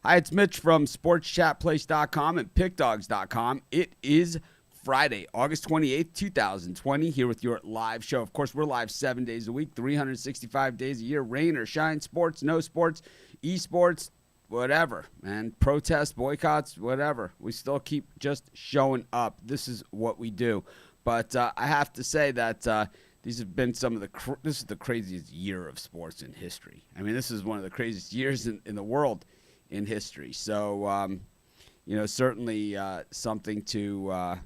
Hi, it's Mitch from SportsChatPlace.com and PickDogs.com. It is Friday, August 28th, 2020, here with your live show. Of course, we're live 7 days a week, 365 days a year, rain or shine, sports, no sports, esports, whatever, man. Protests, boycotts, whatever. We still keep just showing up. This is what we do. But I have to say that these have been some of this is the craziest year of sports in history. I mean, this is one of the craziest years in the world in history. So, certainly something to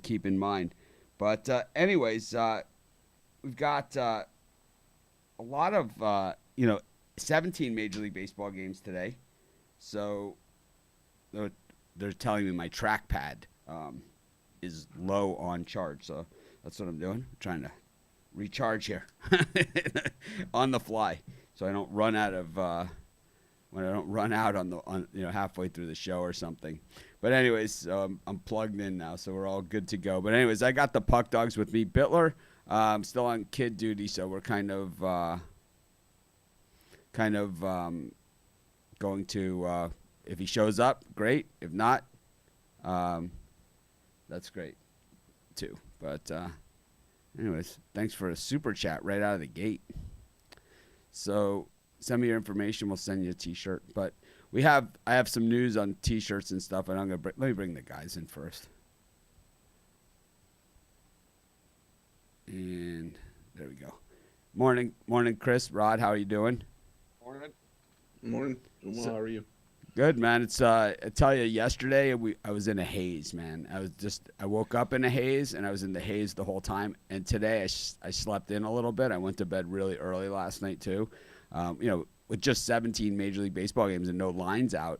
keep in mind. But anyways, we've got a lot of 17 Major League Baseball games today. So they're telling me my trackpad is low on charge. So that's what I'm doing. I'm trying to recharge here on the fly, so I don't run out of. When I don't run out on halfway through the show or something. But anyways, I'm plugged in now, so we're all good to go. But anyways, I got the Puck Dogs with me. Bittler, still on kid duty, so we're kind of going to, if he shows up, great. If not, that's great too. But anyways, thanks for a super chat right out of the gate. So send me your information. We'll send you a T-shirt. But I have some news on T-shirts and stuff, and let me bring the guys in first. And there we go. Morning, Chris. Rod, how are you doing? Morning. How are you? Good, man. It's I tell you, yesterday I was in a haze, man. I woke up in a haze, and I was in the haze the whole time. And today I slept in a little bit. I went to bed really early last night too. With just 17 Major League Baseball games and no lines out,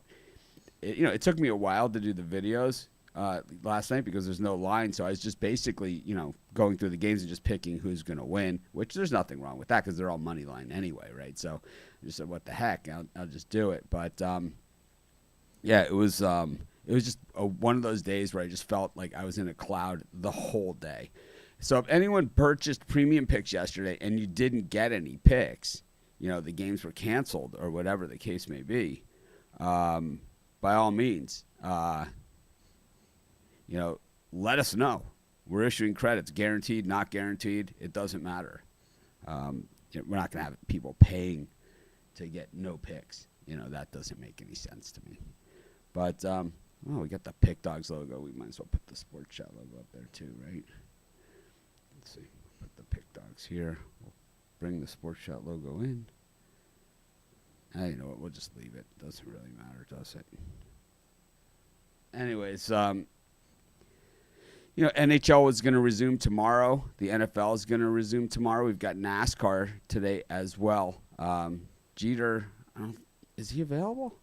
it took me a while to do the videos last night because there's no line. So I was just basically, going through the games and just picking who's going to win, which there's nothing wrong with that because they're all money line anyway, right? So I just said, what the heck, I'll just do it. But it was just one of those days where I just felt like I was in a cloud the whole day. So if anyone purchased premium picks yesterday and you didn't get any picks, the games were canceled or whatever the case may be, by all means, let us know. We're issuing credits, guaranteed, not guaranteed. It doesn't matter. We're not going to have people paying to get no picks. That doesn't make any sense to me. But, we got the Pick Dogs logo. We might as well put the Sports Chat logo up there too, right? Let's see. Put the Pick Dogs here. We'll bring the Sports Chat logo in. You know what? We'll just leave it. Doesn't really matter, does it? Anyways, NHL is going to resume tomorrow. The NFL is going to resume tomorrow. We've got NASCAR today as well. Jeter, is he available?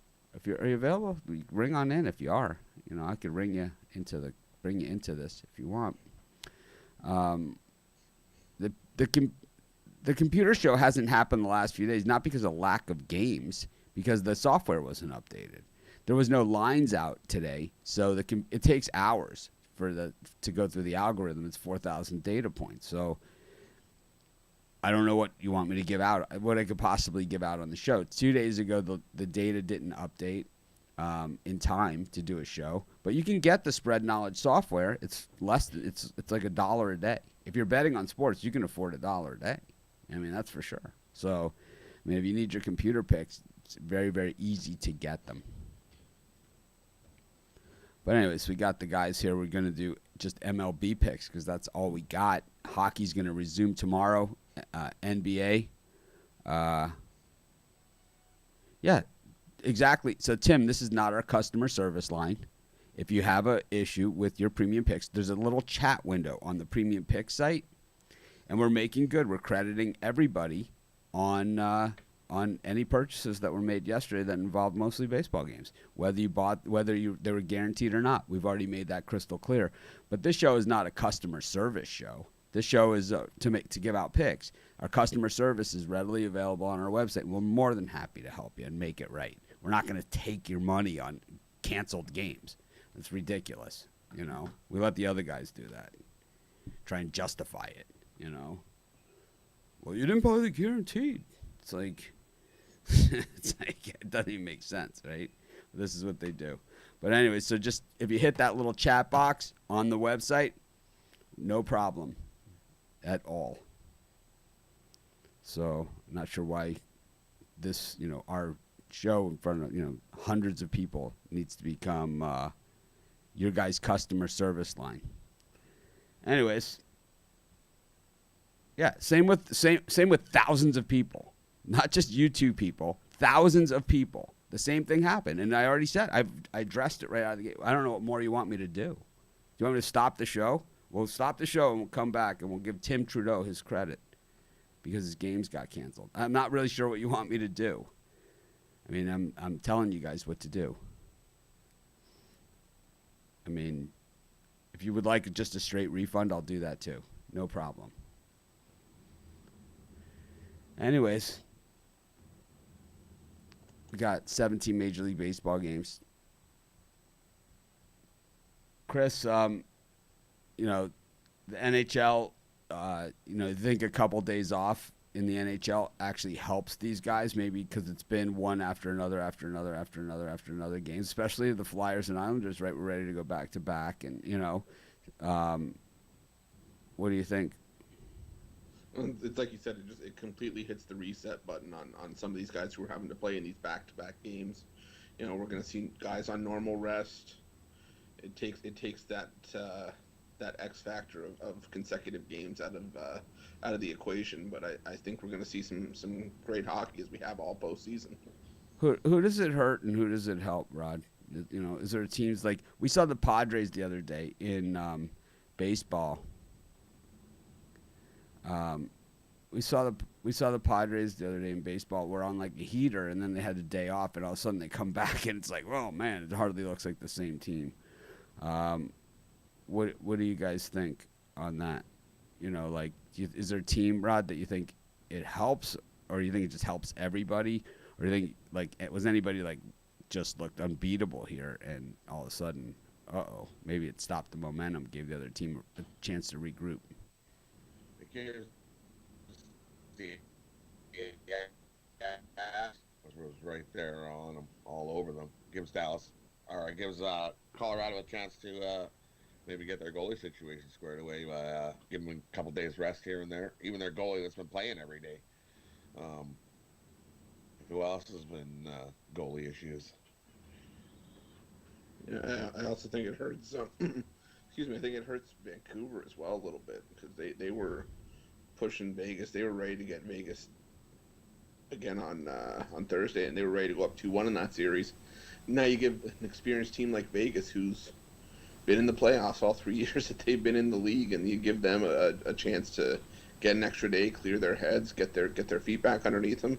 Are you available? Ring on in if you are. I could bring you into this if you want. The computer show hasn't happened the last few days, not because of lack of games, because the software wasn't updated. There was no lines out today, so it takes hours to go through the algorithm. It's 4,000 data points. So I don't know what you want me to give out, what I could possibly give out on the show. 2 days ago, the data didn't update in time to do a show, but you can get the Spread Knowledge software. It's less. It's like $1 a day. If you're betting on sports, you can afford $1 a day. I mean, that's for sure. So, if you need your computer picks, it's very, very easy to get them. But anyways, we got the guys here. We're going to do just MLB picks because that's all we got. Hockey's going to resume tomorrow. NBA. Yeah, exactly. So, Tim, this is not our customer service line. If you have an issue with your premium picks, there's a little chat window on the premium pick site. And we're making good. We're crediting everybody on any purchases that were made yesterday that involved mostly baseball games. Whether they were guaranteed or not, we've already made that crystal clear. But this show is not a customer service show. This show is to give out picks. Our customer service is readily available on our website. We're more than happy to help you and make it right. We're not going to take your money on canceled games. It's ridiculous. We let the other guys do that. Try and justify it. Well, you didn't buy the guaranteed. It's like, It's like, it doesn't even make sense, right? This is what they do. But anyway, so just if you hit that little chat box on the website, no problem at all. So I'm not sure why this, our show in front of, hundreds of people needs to become your guys' customer service line. Anyways, yeah, same with thousands of people, not just you two people, thousands of people. The same thing happened, and I already said I addressed it right out of the gate. I don't know what more you want me to do. Do you want me to stop the show? We'll stop the show and we'll come back and we'll give Tim Trudeau his credit because his games got canceled. I'm not really sure what you want me to do. I mean, I'm telling you guys what to do. I mean, if you would like just a straight refund, I'll do that too. No problem. Anyways, we got 17 Major League Baseball games. Chris, the NHL, I think a couple days off in the NHL actually helps these guys, maybe because it's been one after another game, especially the Flyers and Islanders, right? We're ready to go back to back. And, what do you think? It's like you said, it completely hits the reset button on some of these guys who are having to play in these back-to-back games. We're going to see guys on normal rest. It takes that X factor of consecutive games out of the equation. But I think we're going to see some great hockey as we have all postseason. Who does it hurt and who does it help, Rod? Is there teams like we saw the Padres the other day in baseball? We saw the Padres the other day in baseball. We're on like a heater, and then they had a day off, and all of a sudden they come back, and it's like, oh man, it hardly looks like the same team. What do you guys think on that? Is there a team, Rod, that you think it helps, or you think it just helps everybody, or do you think was anybody just looked unbeatable here, and all of a sudden, maybe it stopped the momentum, gave the other team a chance to regroup. Was right there on them, all over them. Gives Colorado a chance to maybe get their goalie situation squared away by giving them a couple days rest here and there. Even their goalie that's been playing every day. Who else has been goalie issues? Yeah, I also think it hurts. Excuse me. I think it hurts Vancouver as well a little bit because they were pushing Vegas. They were ready to get Vegas again on Thursday, and they were ready to go up 2-1 in that series. Now you give an experienced team like Vegas, who's been in the playoffs all 3 years that they've been in the league, and you give them a chance to get an extra day, clear their heads, get their feet back underneath them.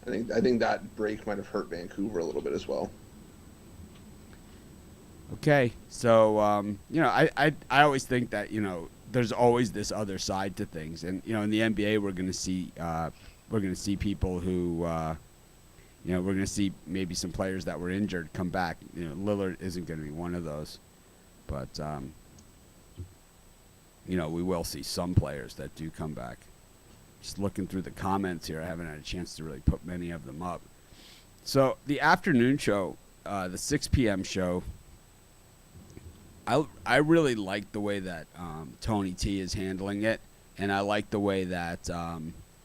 I think that break might have hurt Vancouver a little bit as well. Okay, so I always think that there's always this other side to things, and in the NBA we're going to see people who we're going to see maybe some players that were injured come back. Lillard isn't going to be one of those, but we will see some players that do come back. Just looking through the comments here, I haven't had a chance to really put many of them up. So the afternoon show, the 6 p.m. show, I really like the way that Tony T is handling it, and I like the way that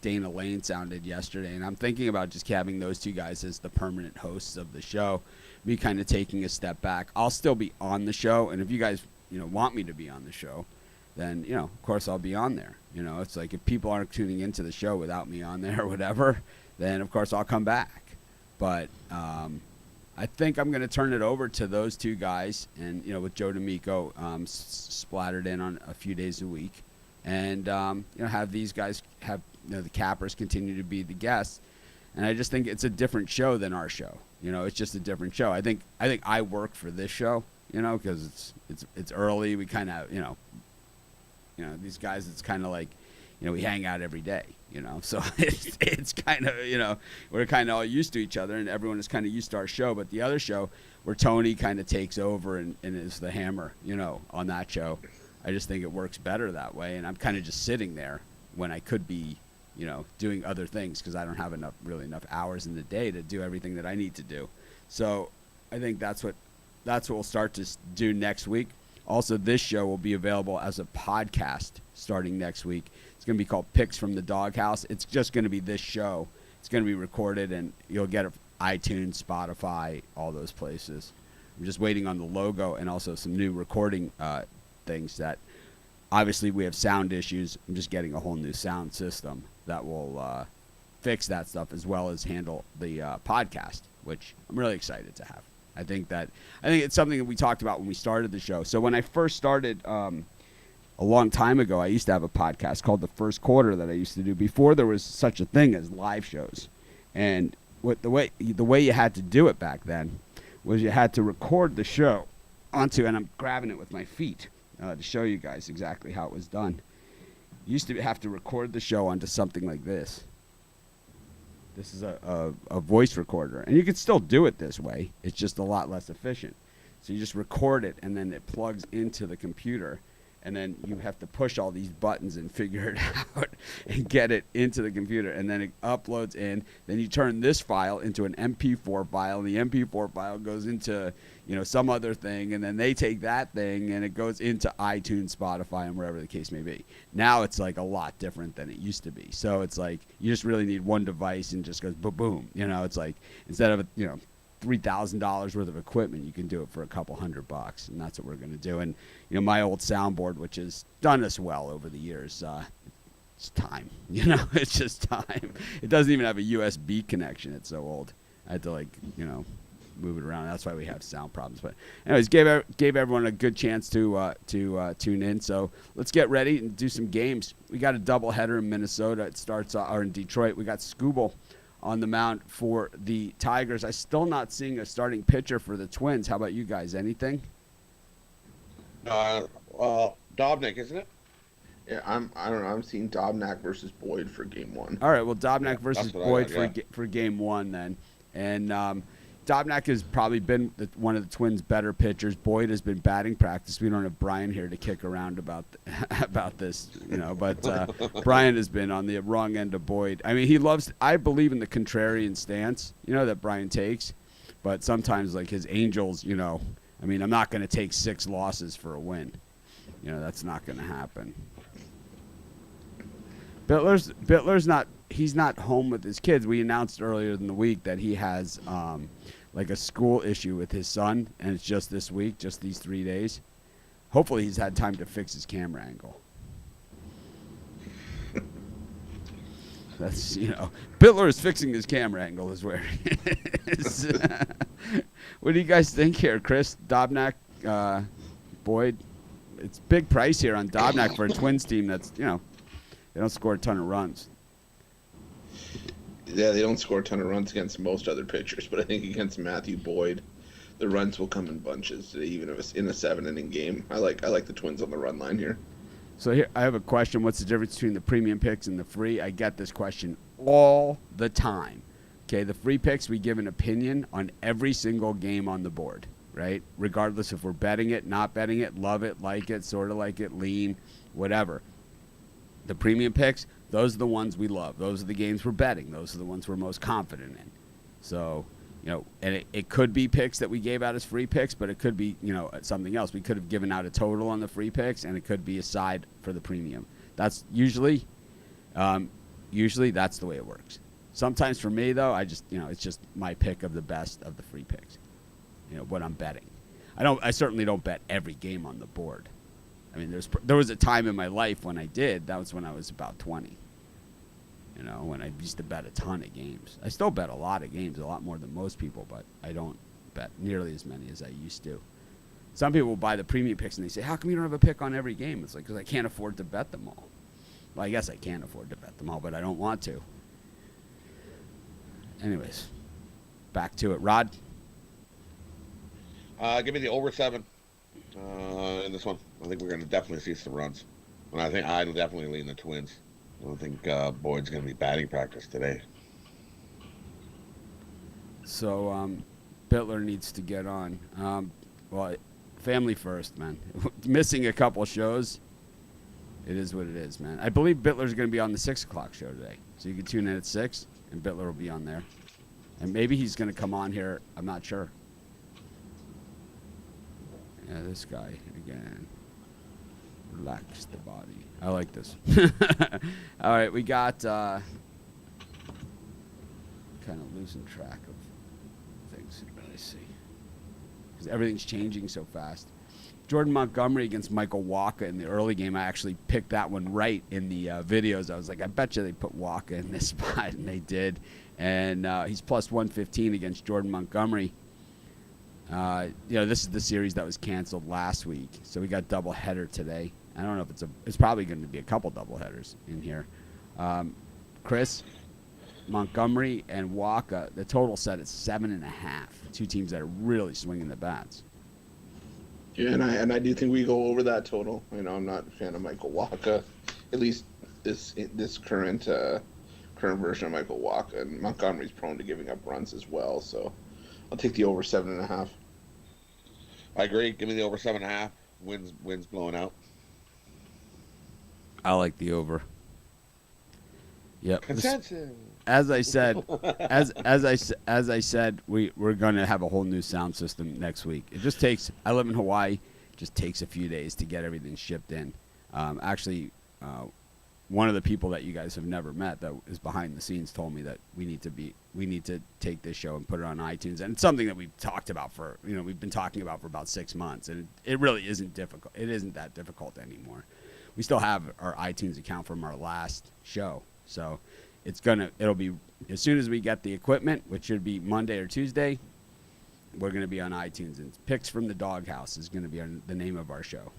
Dana Lane sounded yesterday. And I'm thinking about just having those two guys as the permanent hosts of the show, me kind of taking a step back. I'll still be on the show, and if you guys want me to be on the show, then of course I'll be on there. It's like if people aren't tuning into the show without me on there or whatever, then of course I'll come back. But I think I'm going to turn it over to those two guys, and with Joe D'Amico splattered in on a few days a week, and have these guys have the Cappers continue to be the guests. And I just think it's a different show than our show. It's just a different show. I think I work for this show, because it's early. We kind of these guys. It's kind of like we hang out every day. So it's kind of, we're kind of all used to each other, and everyone is kind of used to our show. But the other show where Tony kind of takes over and is the hammer, on that show, I just think it works better that way. And I'm kind of just sitting there when I could be, doing other things because I don't have really enough hours in the day to do everything that I need to do. So I think that's what we'll start to do next week. Also, this show will be available as a podcast starting next week. It's going to be called Picks from the Doghouse. It's just going to be this show. It's going to be recorded, and you'll get it iTunes, Spotify, all those places. I'm just waiting on the logo and also some new recording things that obviously we have sound issues. I'm just getting a whole new sound system that will fix that stuff as well as handle the podcast, which I'm really excited to have. I think it's something that we talked about when we started the show. So when I first started a long time ago, I used to have a podcast called The First Quarter that I used to do before there was such a thing as live shows. And the way you had to do it back then was you had to record the show onto, and I'm grabbing it with my feet to show you guys exactly how it was done. You used to have to record the show onto something like this. This is a voice recorder, and you can still do it this way. It's just a lot less efficient. So you just record it, and then it plugs into the computer, and then you have to push all these buttons and figure it out and get it into the computer, and then it uploads in. Then you turn this file into an MP4 file, and the MP4 file goes into some other thing, and then they take that thing and it goes into iTunes, Spotify, and wherever the case may be. Now it's like a lot different than it used to be. So it's like you just really need one device and just goes boom. It's like instead of $3,000 worth of equipment, you can do it for a couple $100, and that's what we're going to do. And my old soundboard, which has done us well over the years, it's time. It's just time. It doesn't even have a USB connection. It's so old. I had to move it around. That's why we have sound problems. But anyways, gave everyone a good chance to tune in. So let's get ready and do some games. We got a doubleheader in Minnesota. It starts or in Detroit. We got Skubal on the mound for the Tigers. I'm still not seeing a starting pitcher for the Twins. How about you guys? Anything? Dobnik, isn't it? Yeah, I don't know. I'm seeing Dobnak versus Boyd for game 1. All right. Well, Dobnak versus Boyd for game 1 then, and. Dobnak has probably been one of the Twins' better pitchers. Boyd has been batting practice. We don't have Brian here to kick around about this, but Brian has been on the wrong end of Boyd. I mean, I believe in the contrarian stance, that Brian takes, but sometimes like his Angels, I'm not going to take 6 losses for a win. That's not going to happen. Bittler's not. He's not home with his kids. We announced earlier in the week that he has a school issue with his son, and it's just this week, just these 3 days. Hopefully he's had time to fix his camera angle. That's, Bittler is fixing his camera angle is where he is. What do you guys think here, Chris? Dobnak, Boyd? It's big price here on Dobnak for a Twins team that's, they don't score a ton of runs. Yeah, they don't score a ton of runs against most other pitchers, but I think against Matthew Boyd, the runs will come in bunches, even if it's in a 7-inning game. I like the Twins on the run line here. So here, I have a question. What's the difference between the premium picks and the free? I get this question all the time. Okay, the free picks, we give an opinion on every single game on the board, right? Regardless if we're betting it, not betting it, love it, like it, sort of like it, lean, whatever. The premium picks, those are the ones we love. Those are the games we're betting. Those are the ones we're most confident in. So, and it could be picks that we gave out as free picks, but it could be, something else. We could have given out a total on the free picks, and it could be a side for the premium. That's usually that's the way it works. Sometimes for me, though, I just, it's just my pick of the best of the free picks, what I'm betting. I certainly don't bet every game on the board. I mean, there was a time in my life when I did. That was when I was about 20. When I used to bet a ton of games. I still bet a lot of games, a lot more than most people, but I don't bet nearly as many as I used to. Some people will buy the premium picks and they say, how come you don't have a pick on every game? It's like, because I can't afford to bet them all. Well, I guess I can afford to bet them all, but I don't want to. Anyways, back to it. Rod? Give me the over 7 in this one. I think we're going to definitely see some runs. And I think I'd definitely lean the Twins. I don't think Boyd's going to be batting practice today. So Bittler needs to get on. Well, family first, man. Missing a couple shows It is what it is, man. I believe Bittler's going to be on the 6 o'clock show today. So you can tune in at 6, and Bittler will be on there. And maybe he's going to come on here. I'm not sure. Yeah, this guy again. Relax the body. I like this. All right, we got kind of losing track of things. Let me see. Because everything's changing so fast. Jordan Montgomery against Michael Wacha in the early game. I actually picked that one right in the videos. I was like, I bet you they put Wacha in this spot, and they did. And he's plus 115 against Jordan Montgomery. This is the series that was canceled last week, so we got doubleheader today. I don't know if it's probably going to be a couple doubleheaders in here. Chris, Montgomery, and Wacha, the total set is 7.5. Two teams that are really swinging the bats. Yeah, and I do think we go over that total. I'm not a fan of Michael Wacha, at least this current version of Michael Wacha, and Montgomery's prone to giving up runs as well. So I'll take the over 7.5. I agree. Give me the over 7.5. Wins blowing out. I like the over. Yep. Consensus. As I said, as I said, we're gonna have a whole new sound system next week. It just takes. I live in Hawaii. It just takes a few days to get everything shipped in. One of the people that you guys have never met that is behind the scenes told me that we need to take this show and put it on iTunes, and it's something that we've talked about we've been talking about for about 6 months, and it really isn't difficult. It isn't that difficult anymore. We still have our iTunes account from our last show, so it'll be as soon as we get the equipment, which should be Monday or Tuesday. We're going to be on iTunes, and Picks from the Doghouse is going to be the name of our show.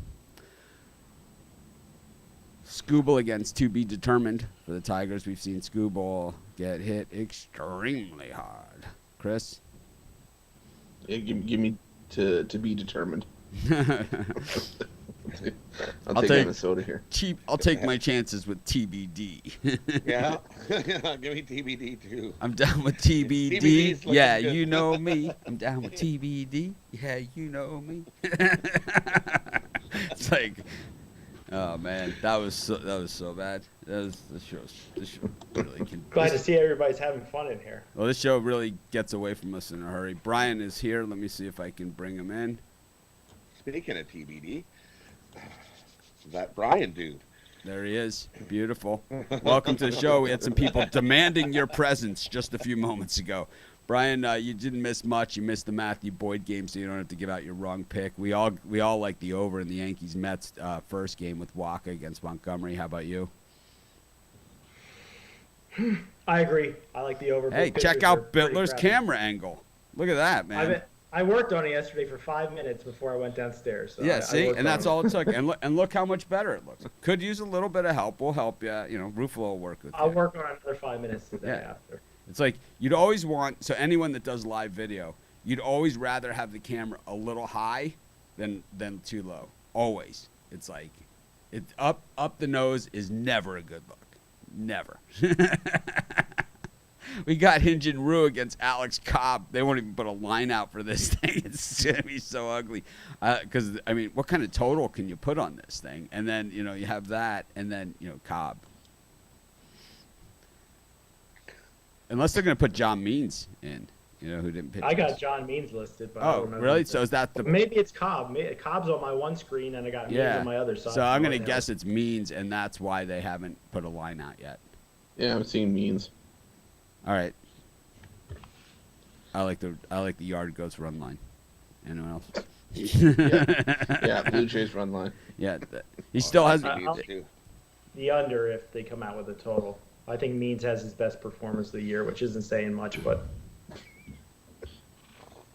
Skubal against To Be Determined for the Tigers. We've seen Skubal get hit extremely hard. Chris? Yeah, give me to be determined. I'll take Minnesota here. I'll take my chances with TBD. Yeah. Give me TBD too. I'm down with TBD. TBD's Yeah, good. you know me. I'm down with TBD. Yeah, you know me. It's like, oh man, that was so bad. The show really can. Glad to see everybody's having fun in here. Well, this show really gets away from us in a hurry. Brian is here. Let me see if I can bring him in. Speaking of TBD, that Brian dude. There he is. Beautiful. Welcome to the show. We had some people demanding your presence just a few moments ago. Brian, you didn't miss much. You missed the Matthew Boyd game, so you don't have to give out your wrong pick. We all like the over in the Yankees-Mets first game with Wacha against Montgomery. How about you? I agree. I like the over. Hey, check out Bittler's camera angle. Look at that, man. I worked on it yesterday for 5 minutes before I went downstairs. So yeah, see, and that's all it took. And look how much better it looks. Could use a little bit of help. We'll help you. Rufalo will work with you. I'll work on another 5 minutes today after. It's like you'd always want. So anyone that does live video, you'd always rather have the camera a little high than too low. Always. It's like up the nose is never a good look. Never. We got Hyun-Jin Ryu against Alex Cobb. They won't even put a line out for this thing. It's going to be so ugly. Because, what kind of total can you put on this thing? And then, you have that, and then, Cobb. Unless they're going to put John Means in, who didn't pitch. I got John Means listed. But I don't know really? So is that the... Maybe it's Cobb. Cobb's on my one screen, and I got Means on my other side. So I'm going to guess it's Means, and that's why they haven't put a line out yet. Yeah, I'm seeing Means. All right. I like the yard goats run line. Anyone else? yeah, Blue Jays run line. Yeah, he still has the under if they come out with a total. I think Means has his best performance of the year, which isn't saying much, but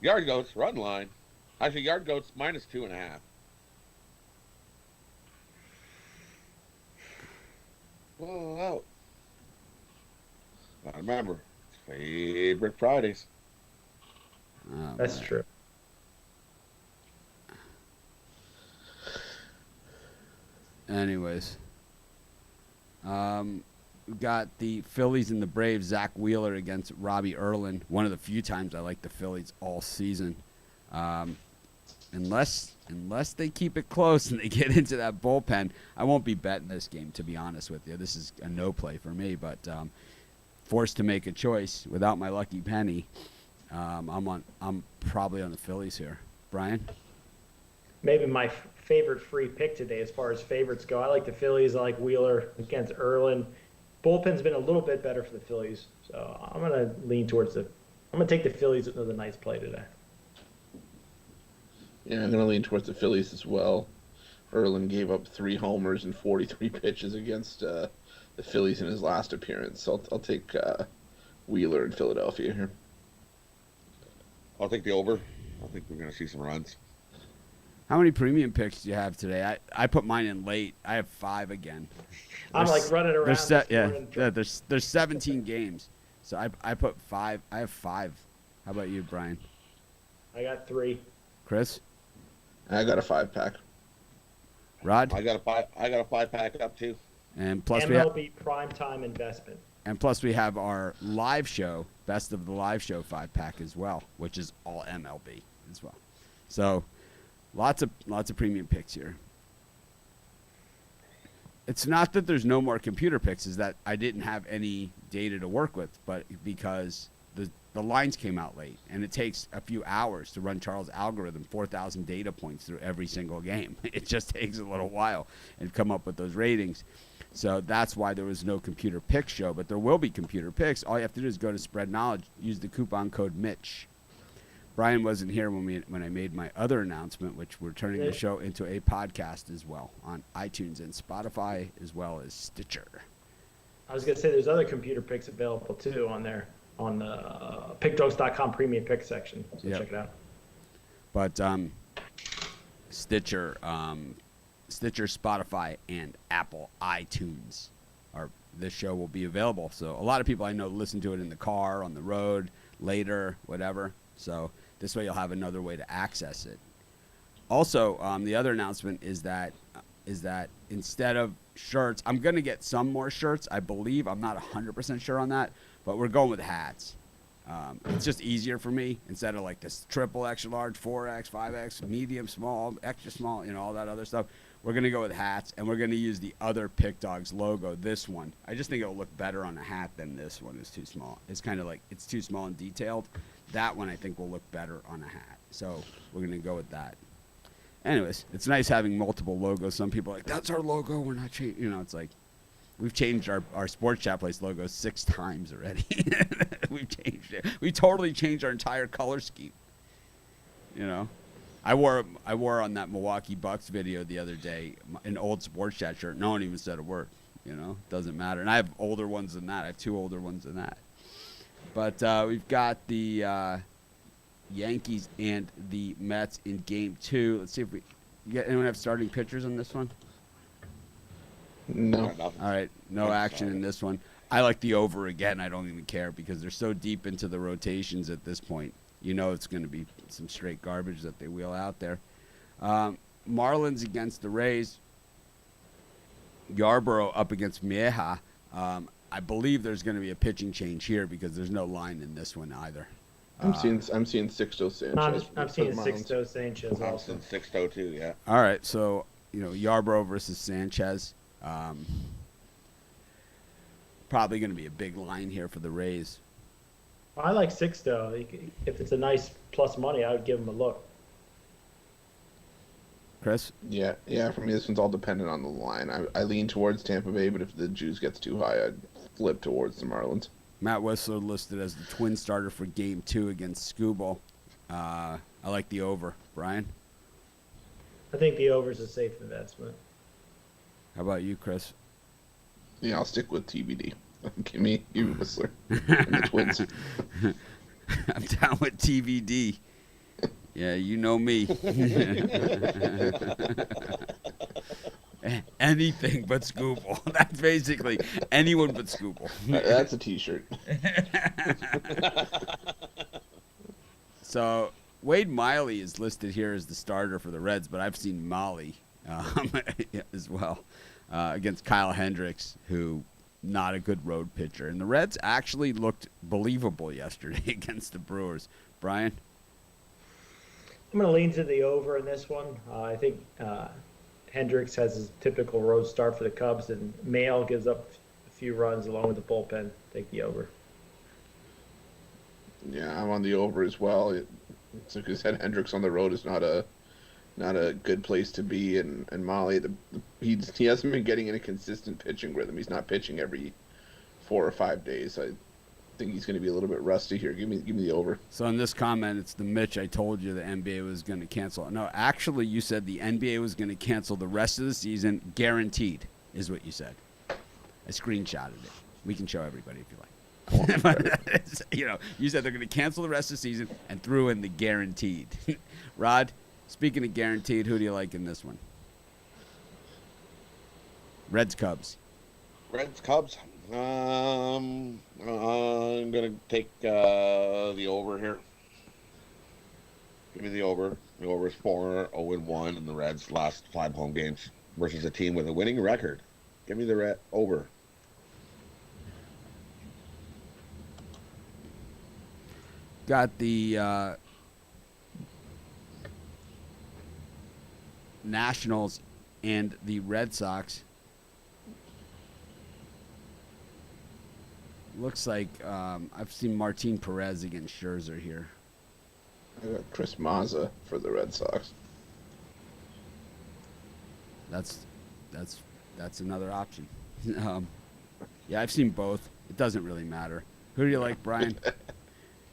yard goats run line. Actually, yard goats minus 2.5. Whoa, out. I remember, favorite Fridays. Oh, that's true. Anyways, we got the Phillies and the Braves. Zach Wheeler against Robbie Erlin. One of the few times I like the Phillies all season. unless they keep it close and they get into that bullpen, I won't be betting this game, to be honest with you. This is a no play for me, but forced to make a choice without my lucky penny. I'm probably on the Phillies here. Brian? Maybe my favorite free pick today as far as favorites go. I like the Phillies. I like Wheeler against Erlin. Bullpen's been a little bit better for the Phillies, so I'm going to lean towards I'm going to take the Phillies with another nice play today. Yeah, I'm going to lean towards the Phillies as well. Erlin gave up 3 homers and 43 pitches against the Phillies in his last appearance. So I'll take Wheeler in Philadelphia here. I'll take the over. I think we're going to see some runs. How many premium picks do you have today? I put mine in late. I have 5 again. I'm like running around. There's 17 games, so I put 5. I have 5. How about you, Brian? I got 3. Chris? I got a 5-pack. Rod? I got a 5-pack up too. And plus MLB primetime investment. And plus we have our live show, Best of the Live Show 5-pack as well, which is all MLB as well. So lots of premium picks here. It's not that there's no more computer picks, is that I didn't have any data to work with, but because the lines came out late, and it takes a few hours to run Charles' algorithm, 4,000 data points through every single game. It just takes a little while and come up with those ratings. So that's why there was no computer pick show, but there will be computer picks. All you have to do is go to Spread Knowledge, use the coupon code Mitch. Brian wasn't here when I made my other announcement, which we're turning the show into a podcast as well on iTunes and Spotify, as well as Stitcher. I was going to say there's other computer picks available too on there, on the pickdogs.com premium pick section. So check it out. But Stitcher, Spotify, and Apple iTunes this show will be available. So a lot of people I know listen to it in the car, on the road, later, whatever. So this way you'll have another way to access it. Also, the other announcement is that instead of shirts, I'm going to get some more shirts, I believe. I'm not 100% sure on that, but we're going with hats. It's just easier for me instead of like this triple extra large, 4X, 5X, medium, small, extra small, all that other stuff. We're going to go with hats, and we're going to use the other Pick Dogs logo, this one. I just think it'll look better on a hat than this one is too small. It's kind of like it's too small and detailed. That one I think will look better on a hat. So we're going to go with that. Anyways, it's nice having multiple logos. Some people are like, that's our logo. We're not changing. It's like we've changed our Sports Chat Place logo 6 times already. We've changed it. We totally changed our entire color scheme. I wore on that Milwaukee Bucks video the other day an old Sports Chat shirt. No one even said a word. Doesn't matter. And I have older ones than that. I have 2 older ones than that. But we've got the Yankees and the Mets in Game 2. Let's see if anyone have starting pitchers on this one? No. All right, no action in this one. I like the over again. I don't even care because they're so deep into the rotations at this point. It's going to be some straight garbage that they wheel out there. Marlins against the Rays. Yarborough up against Mieja. I believe there's going to be a pitching change here because there's no line in this one either. I'm seeing Sixto Sanchez. I'm seeing Sixto Sanchez I'm also. seeing Sixto too, yeah. All right, so Yarborough versus Sanchez. Probably going to be a big line here for the Rays. I like Sixto. If it's a nice plus money, I would give him a look. Chris? Yeah. For me, this one's all dependent on the line. I lean towards Tampa Bay, but if the juice gets too high, I'd flip towards the Marlins. Matt Whistler listed as the twin starter for Game 2 against Scooble. I like the over. Brian? I think the over is a safe investment. How about you, Chris? Yeah, I'll stick with TBD. Give me you, Whistler, and the Twins. I'm down with TVD. Yeah, you know me. Anything but Scooble. That's basically anyone but Scooble. That's a T-shirt. So Wade Miley is listed here as the starter for the Reds, but I've seen Molly as well against Kyle Hendricks, who not a good road pitcher. And the Reds actually looked believable yesterday against the Brewers. Brian? I'm going to lean to the over in this one. I think Hendricks has his typical road start for the Cubs, and Mail gives up a few runs along with the bullpen. Take the over. Yeah, I'm on the over as well. It's like I said, Hendricks on the road is not a good place to be, and Molly, he hasn't been getting in a consistent pitching rhythm. He's not pitching every 4 or 5 days. I think he's going to be a little bit rusty here. Give me the over. So in this comment, it's the Mitch, I told you the NBA was going to cancel. No, actually, you said the NBA was going to cancel the rest of the season, guaranteed, is what you said. I screenshotted it. We can show everybody if you like. You said they're going to cancel the rest of the season and threw in the guaranteed. Rod, speaking of guaranteed, who do you like in this one? Reds, Cubs. Reds, Cubs. I'm gonna take the over here. Give me the over. The over is 4-0-1 in the Reds' last 5 home games versus a team with a winning record. Give me the over. Got the Nationals and the Red Sox. Looks like I've seen Martin Perez against Scherzer here. I got Chris Mazza for the Red Sox. That's another option. Yeah, I've seen both. It doesn't really matter. Who do you like, Brian?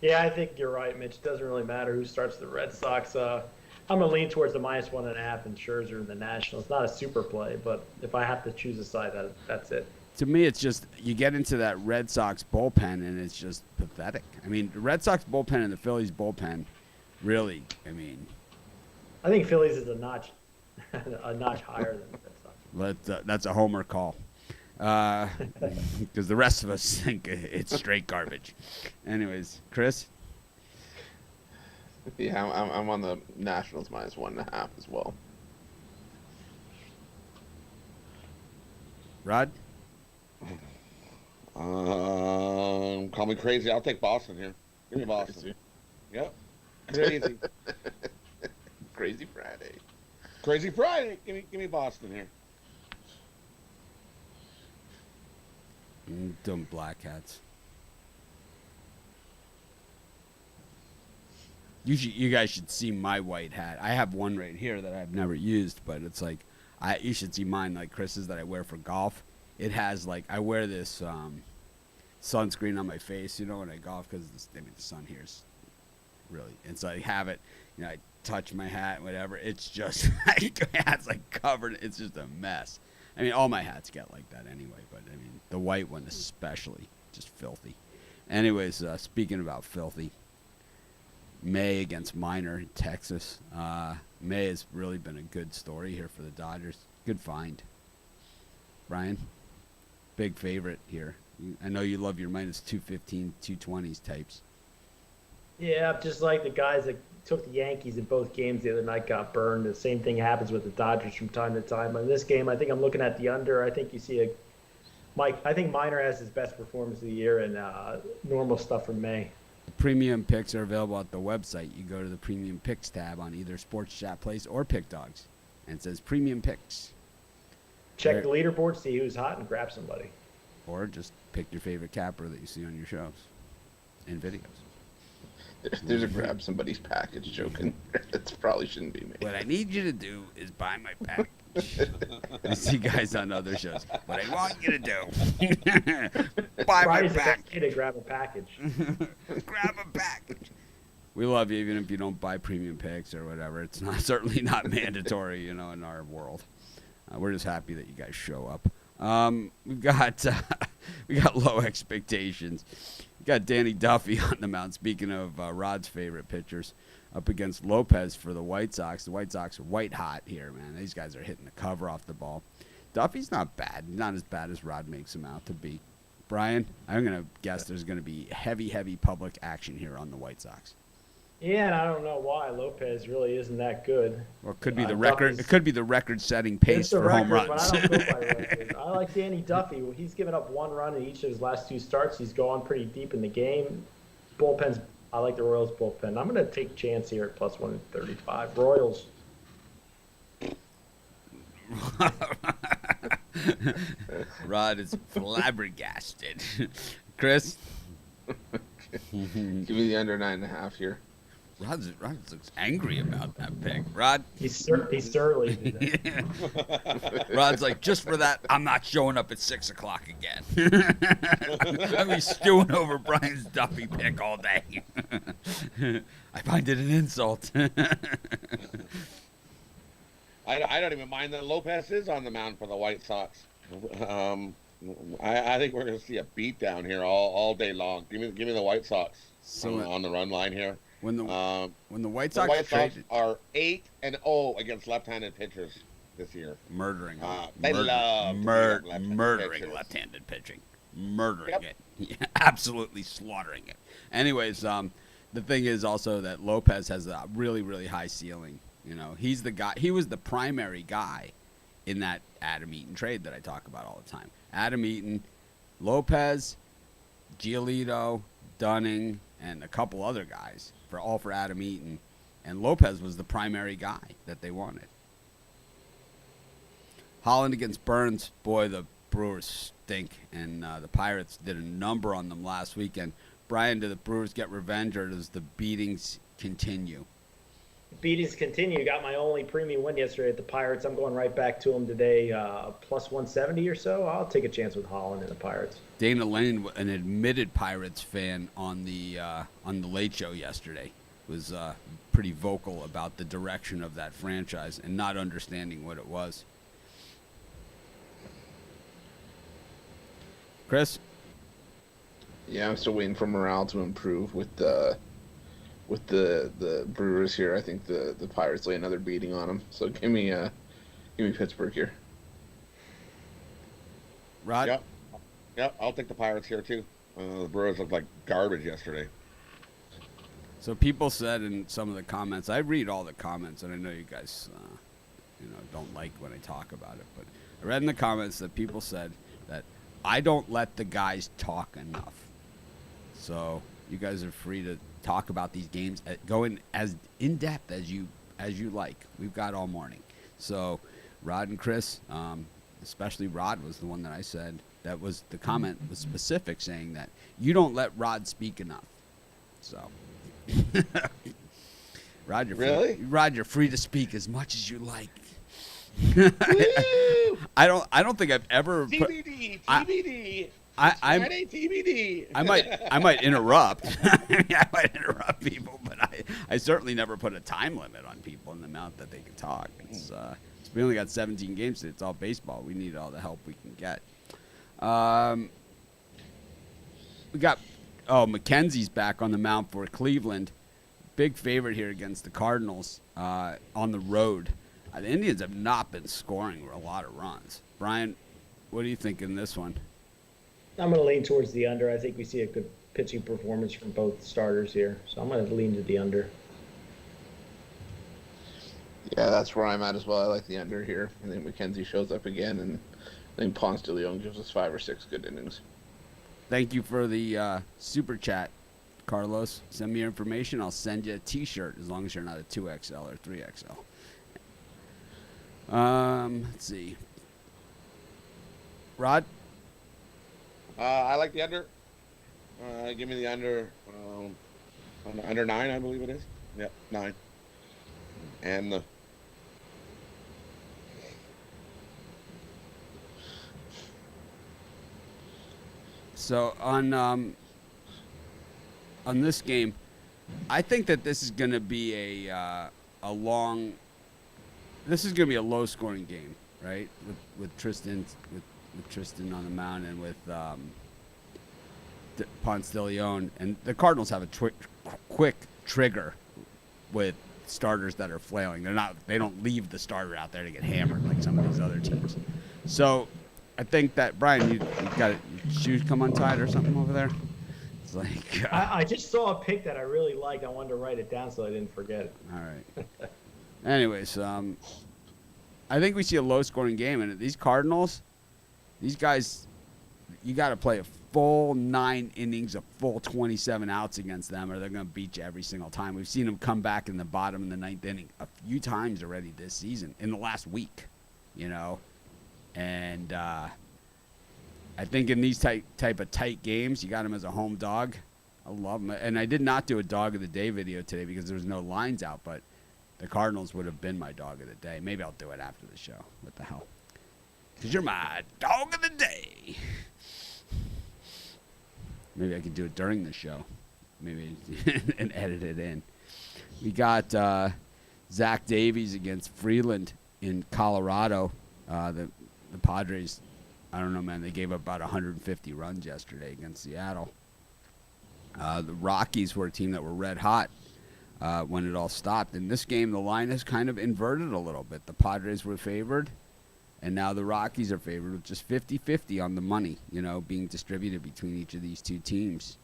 Yeah, I think you're right, Mitch. It doesn't really matter who starts the Red Sox. I'm going to lean towards the -1.5 in Scherzer and the Nationals. Not a super play, but if I have to choose a side, that's it. To me, it's just you get into that Red Sox bullpen, and it's just pathetic. I mean, the Red Sox bullpen and the Phillies bullpen, really, I mean. I think Phillies is a notch higher than the Red Sox. That's a homer call. Because the rest of us think it's straight garbage. Anyways, Chris? Yeah, I'm on the Nationals -1.5 as well. Rod? Call me crazy. I'll take Boston here. Give me Boston. Crazy. Yep. Crazy. Crazy Friday. Crazy Friday. Give me Boston here. Dumb black hats. You guys should see my white hat. I have one right here that I've never used, but it's like you should see mine, like Chris's, that I wear for golf. It has like I wear this sunscreen on my face, when I golf, because the sun here is really. And so I have it. I touch my hat, whatever. It's just my hat's like covered. It's just a mess. I mean, all my hats get like that anyway, but I mean, the white one especially, just filthy. Anyways, speaking about filthy, May against Minor in Texas. May has really been a good story here for the Dodgers. Good find. Brian, big favorite here. I know you love your -215, 220s types. Yeah, just like the guys that took the Yankees in both games the other night got burned. The same thing happens with the Dodgers from time to time. In this game, I think I'm looking at the under. I think you see I think Minor has his best performance of the year, and normal stuff from May. Premium picks are available at the website. You go to the Premium Picks tab on either Sports Chat Place or Pick Dogs, and it says Premium Picks. Check the leaderboard, see who's hot, and grab somebody. Or just pick your favorite capper that you see on your shows and videos. There's a grab somebody's package joke in there. That probably shouldn't be me. What I need you to do is buy my package. I see guys on other shows. What I want you to do, buy my package. To grab a package. Grab a package. We love you even if you don't buy premium picks or whatever. It's certainly not mandatory, in our world. We're just happy that you guys show up. We got low expectations. We got Danny Duffy on the mound. Speaking of Rod's favorite pitchers, up against Lopez for the White Sox. The White Sox are white hot here, man. These guys are hitting the cover off the ball. Duffy's not bad. Not as bad as Rod makes him out to be. Brian, I'm going to guess there's going to be heavy public action here on the White Sox. Yeah, and I don't know why Lopez really isn't that good. Well, it could be the record. It could be the record-setting pace for home runs. But I don't go by record. I like Danny Duffy. He's given up 1 run in each of his last 2 starts. He's going pretty deep in the game. Bullpen's I like the Royals bullpen. I'm going to take chance here at plus 135. Royals. Rod is flabbergasted. Chris? Give me the under 9.5 here. Rod looks angry about that pick. Rod? He's surly. Rod's like, just for that, I'm not showing up at 6 o'clock again. I'll be stewing over Brian's Duffy pick all day. I find it an insult. I don't even mind that Lopez is on the mound for the White Sox. I think we're going to see a beat down here all day long. Give me the White Sox on the run line here. When the White Sox, the White Sox traded, are 8-0 against left-handed pitchers this year. Murdering They love murdering left-handed pitching. Murdering it. Yeah, absolutely slaughtering it. Anyways, the thing is also that Lopez has a really, really high ceiling. You know, he's the guy. He was the primary guy in that Adam Eaton trade that I talk about all the time. Adam Eaton, Lopez, Giolito, Dunning, and a couple other guys for Adam Eaton. And Lopez was the primary guy that they wanted. Holland against Burns. Boy, the Brewers stink. And the Pirates did a number on them last weekend. Brian, do the Brewers get revenge, or does the beatings continue? Beatings continue. Got my only premium win yesterday at the Pirates. I'm going right back to them today, plus 170 or so. I'll take a chance with Holland and the Pirates. Dana Lane, an admitted Pirates fan on the Late Show yesterday, was pretty vocal about the direction of that franchise and not understanding what it was. Chris? Yeah, I'm still waiting for morale to improve with the Brewers here. I think the Pirates lay another beating on them. So give me Pittsburgh here. Rod? Yep, I'll take the Pirates here too. The Brewers looked like garbage yesterday. So people said in some of the comments, I read all the comments, and I know you guys don't like when I talk about it, but I read in the comments that people said that I don't let the guys talk enough. So you guys are free to talk about these games, going as in depth as you like. We've got all morning. So Rod and Chris, especially Rod was the one that I said that was the comment was specific, saying that you don't let Rod speak enough. So Rod, you're free to speak as much as you like. I don't think I've ever TBD. Friday TBD. I might interrupt. I might interrupt people, but I certainly never put a time limit on people in the amount that they can talk. We only got 17 games today. It's all baseball. We need all the help we can get. We got McKenzie's back on the mound for Cleveland. Big favorite here against the Cardinals on the road. The Indians have not been scoring a lot of runs. Brian, what do you think in this one? I'm going to lean towards the under. I think we see a good pitching performance from both starters here. So I'm going to lean to the under. Yeah, that's where I'm at as well. I like the under here. I think McKenzie shows up again, and I think Ponce de Leon gives us 5 or 6 good innings. Thank you for the super chat, Carlos. Send me your information. I'll send you a T-shirt as long as you're not a 2XL or 3XL. Let's see. Rod? I like the under. Give me the under. Under 9, I believe it is. Yep, 9. And the. So on this game, I think that this is going to be a long. This is going to be a low-scoring game, right? With Tristan with Tristan on the mound and with Ponce de Leon, and the Cardinals have a quick trigger with starters that are flailing. They don't leave the starter out there to get hammered like some of these other teams. So I think that Brian, you got your shoes come untied or something over there. It's like I just saw a pick that I really liked. I wanted to write it down so I didn't forget it. All right. Anyways, I think we see a low-scoring game, and these Cardinals, these guys, you got to play full 9 innings, a full 27 outs against them, or they're going to beat you every single time. We've seen them come back in the bottom of the 9th inning a few times already this season, in the last week, And I think in these type of tight games, you got him as a home dog. I love him. And I did not do a dog of the day video today because there was no lines out, but the Cardinals would have been my dog of the day. Maybe I'll do it after the show. What the hell? Because you're my dog of the day. Maybe I could do it during the show. Maybe and edit it in. We got Zach Davies against Freeland in Colorado. The Padres, I don't know, man. They gave up about 150 runs yesterday against Seattle. The Rockies were a team that were red hot when it all stopped. In this game, the line has kind of inverted a little bit. The Padres were favored, and now the Rockies are favored with just 50-50 on the money, being distributed between each of these two teams.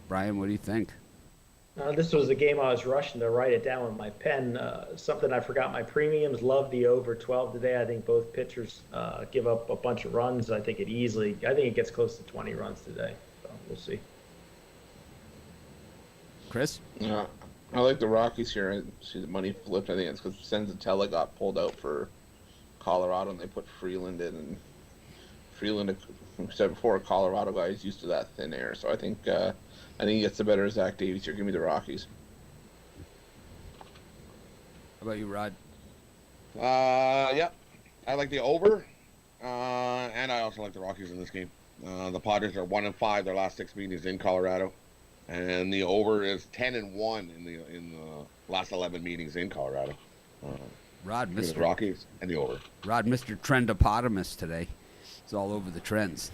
Brian, what do you think? This was the game I was rushing to write it down with my pen. Something I forgot my premiums. Love the over 12 today. I think both pitchers give up a bunch of runs. I think it gets close to 20 runs today. So we'll see. Chris? Yeah, I like the Rockies here. I see the money flipped. I think it's because Senzatella got pulled out for Colorado, and they put Freeland in. And Freeland, we said before, a Colorado guy is used to that thin air. So I think he gets the better of Zach Davies here. Give me the Rockies. How about you, Rod? Yeah, I like the over, and I also like the Rockies in this game. The Padres are 1-5 their last 6 meetings in Colorado, and the over is 10-1 in the last 11 meetings in Colorado. Rod, The Rockies and the over. Rod, Mr. Trendopotamus today. It's all over the trends.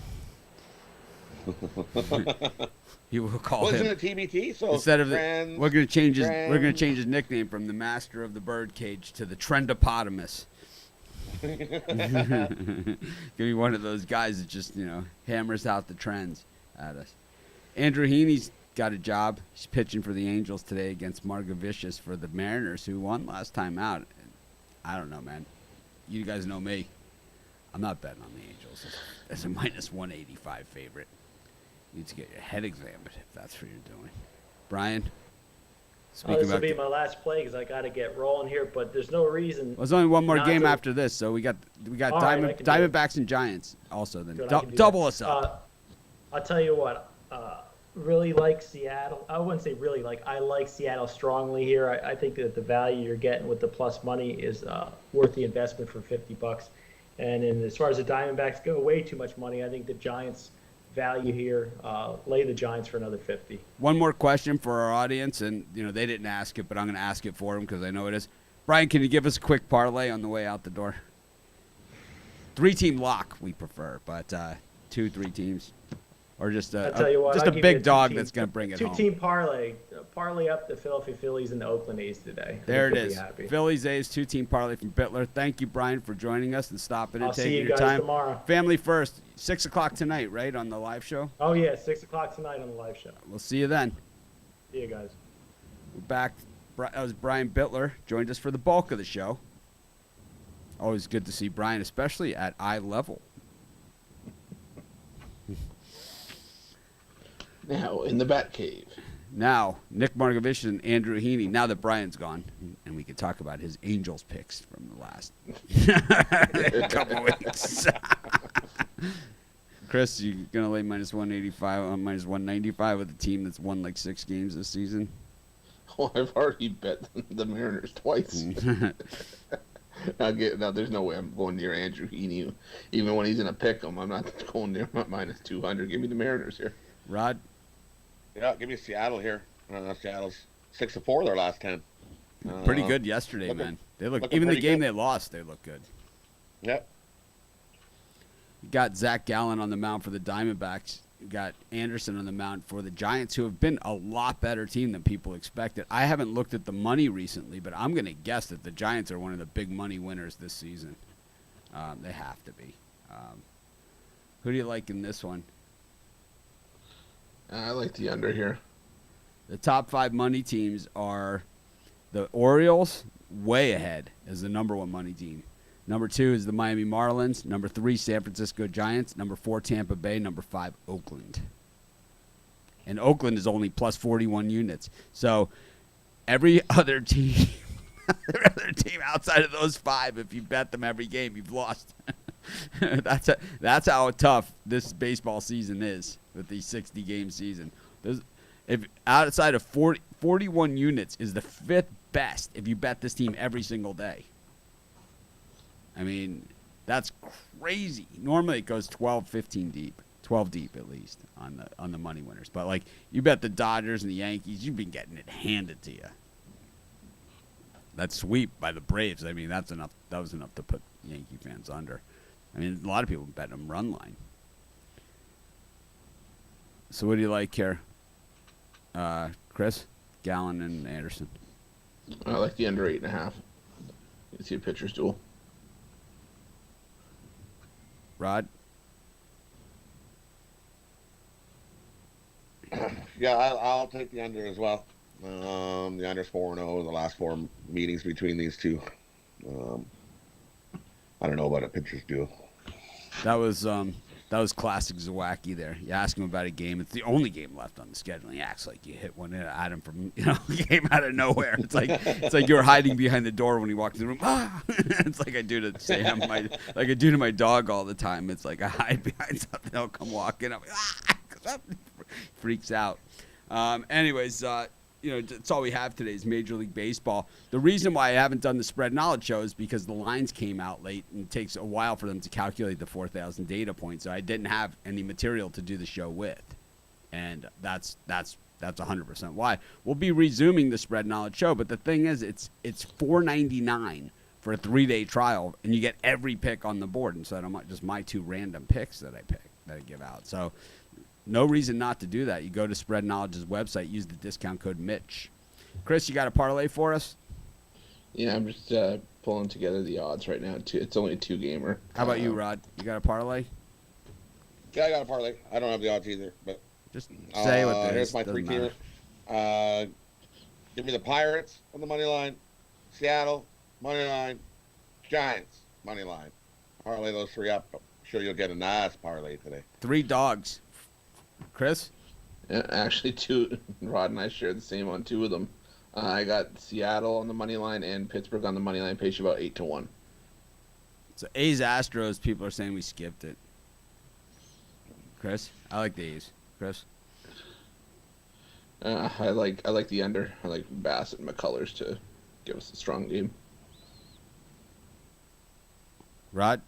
He will call him. Isn't it TBT? So Instead of trends, we're gonna change his nickname from the Master of the Birdcage to the Trendopotamus. Give me one of those guys that just hammers out the trends at us. Andrew Heaney's got a job. He's pitching for the Angels today against Margavicius for the Mariners, who won last time out. I don't know, man. You guys know me. I'm not betting on the Angels. That's a minus 185 favorite. You need to get your head examined if that's what you're doing. Brian? This will be my last play because I got to get rolling here, but there's no reason. Well, there's only one more game after this, so we got Diamondbacks and Giants also. Then double us up. I'll tell you what. Really like Seattle. I wouldn't say really like. I like Seattle strongly here. I think that the value you're getting with the plus money is worth the investment for $50. And as far as the Diamondbacks go, way too much money. I think the Giants value here. Lay the Giants for another 50. One more question for our audience, and they didn't ask it, but I'm going to ask it for them because I know it is. Brian, can you give us a quick parlay on the way out the door? 3-team lock we prefer, but 2-3 teams, or just a big dog that's going to bring it home. 2-team parlay up the Philadelphia Phillies and the Oakland A's today. There it is. Phillies A's 2-team parlay from Bittler. Thank you, Brian, for joining us and stopping and taking your time. I'll see you guys tomorrow. Family first, 6 o'clock tonight, right, on the live show? Oh yeah, 6 o'clock tonight on the live show. We'll see you then. See you guys. We're back. That was Brian Bittler. Joined us for the bulk of the show. Always good to see Brian, especially at eye level. Now in the Batcave. Now, Nick Margavicius and Andrew Heaney, now that Brian's gone, and we can talk about his Angels picks from the last couple weeks. Chris, you going to lay minus 185 on minus 195 with a team that's won like 6 games this season? Oh, I've already bet the Mariners twice. Now, there's no way I'm going near Andrew Heaney. Even when he's in a pick 'em, I'm not going near minus 200. Give me the Mariners here. Rod? Yeah, give me Seattle here. Seattle's 6-4 their last 10. Pretty good yesterday, man. They look even the game they lost, they look good. Yep. You got Zach Gallen on the mound for the Diamondbacks. You got Anderson on the mound for the Giants, who have been a lot better team than people expected. I haven't looked at the money recently, but I'm going to guess that the Giants are one of the big money winners this season. They have to be. Who do you like in this one? I like the under here. The top 5 money teams are the Orioles, way ahead as the number 1 money team. Number 2 is the Miami Marlins. Number 3, San Francisco Giants. Number 4, Tampa Bay. Number 5, Oakland. And Oakland is only plus 41 units. So every other team, outside of those 5, if you bet them every game, you've lost. That's how tough this baseball season is with the 60-game season. If outside of 41 units is the 5th best if you bet this team every single day. I mean, that's crazy. Normally it goes 12, 15 deep. 12 deep at least on the money winners. But like you bet the Dodgers and the Yankees, you've been getting it handed to you. That sweep by the Braves, I mean, that's enough. That was enough to put Yankee fans under. I mean, a lot of people bet them run line. So what do you like here, Chris, Gallen, and Anderson? I like the under 8.5. You see a pitcher's duel. Rod? Yeah, I'll take the under as well. The under's 4-0 in the last 4 meetings between these two. I don't know about a pitcher's duel. That was classic Zawacki there. You ask him about a game. It's the only game left on the schedule. He acts like you hit one at him from came out of nowhere. It's like you were hiding behind the door when he walked in the room. Ah! It's like I do to Sam, like I do to my dog all the time. It's like I hide behind something. He'll come walking up. Ah! Freaks out. Anyways, that's all we have today is Major League Baseball. The reason why I haven't done the Spread Knowledge show is because the lines came out late, and it takes a while for them to calculate the 4,000 data points. So I didn't have any material to do the show with, and that's 100% why. We'll be resuming the Spread Knowledge show, but the thing is, it's $4.99 for a 3-day trial, and you get every pick on the board instead of just my 2 random picks that I give out. So. No reason not to do that. You go to Spread Knowledge's website, use the discount code Mitch. Chris, you got a parlay for us? Yeah, I'm just pulling together the odds right now. It's only a 2-gamer. How about you, Rod? You got a parlay? Yeah, I got a parlay. I don't have the odds either, but just say what there here's is. my 3-teamer. Give me the Pirates on the money line, Seattle money line, Giants money line. Parlay those 3 up. I'm sure you'll get a nice parlay today. 3 dogs. Chris? Yeah, actually, 2. Rod and I shared the same on 2 of them. I got Seattle on the money line and Pittsburgh on the money line. Pays you about 8-1. So A's Astros, people are saying we skipped it. Chris? I like the A's. Chris? I like the under. I like Bassett and McCullers to give us a strong game. Rod?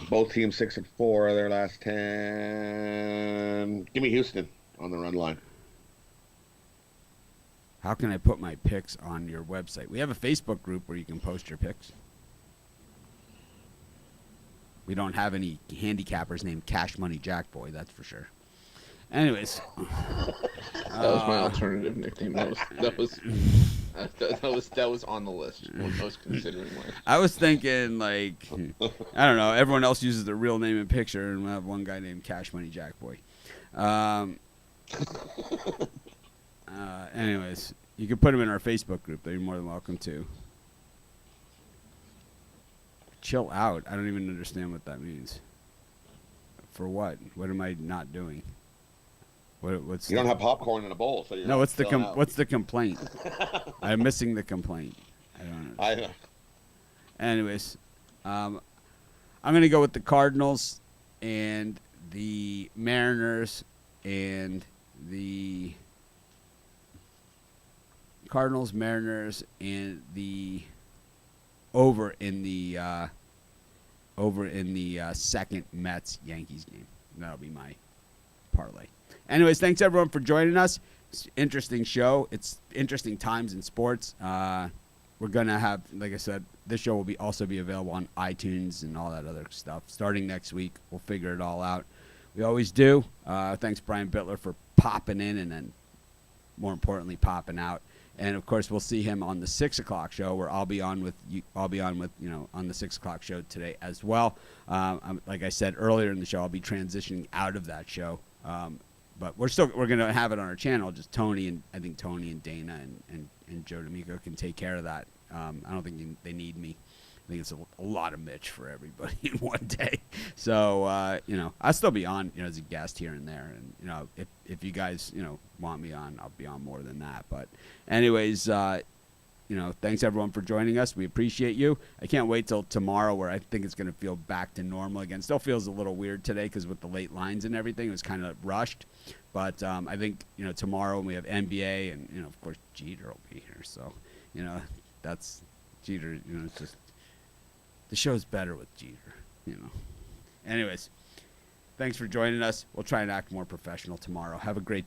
Both teams 6-4 their last 10. Give me Houston on the run line. How can I put my picks on your website? We have a Facebook group where you can post your picks. We don't have any handicappers named Cash Money Jack Boy, that's for sure. Anyways, that was my alternative nickname. That was on the list when I was considering mine. I was thinking I don't know. Everyone else uses their real name and picture, and we have one guy named Cash Money Jack Boy. Anyways, you can put him in our Facebook group. You're more than welcome to. Chill out. I don't even understand what that means. For what? What am I not doing? What's you don't have popcorn in a bowl, so you're no. What's the complaint? I'm missing the complaint. I don't know. Anyways, I'm gonna go with the Cardinals and the Mariners and the over in the second Mets Yankees game. That'll be my parlay. Anyways, thanks everyone for joining us. It's an interesting show. It's interesting times in sports. We're gonna have, like I said, this show will also be available on iTunes and all that other stuff starting next week. We'll figure it all out. We always do. Thanks Brian Bittler for popping in and then, more importantly, popping out. And of course, we'll see him on the 6 o'clock show, where I'll be on with on the 6 o'clock show today as well. Like I said earlier in the show, I'll be transitioning out of that show. but we're gonna have it on our channel. Just Tony and I think Tony and Dana and Joe D'Amico can take care of that. I don't think they need me. I think it's a lot of Mitch for everybody in one day. So I'll still be on as a guest here and there, and if you guys want me on, I'll be on more than that. But anyways. Thanks everyone for joining us. We appreciate you. I can't wait till tomorrow where I think it's going to feel back to normal again. Still feels a little weird today because with the late lines and everything, it was kind of rushed. But I think, tomorrow we have NBA and, of course, Jeter will be here. So, that's Jeter, it's just the show's better with Jeter, Anyways, thanks for joining us. We'll try and act more professional tomorrow. Have a great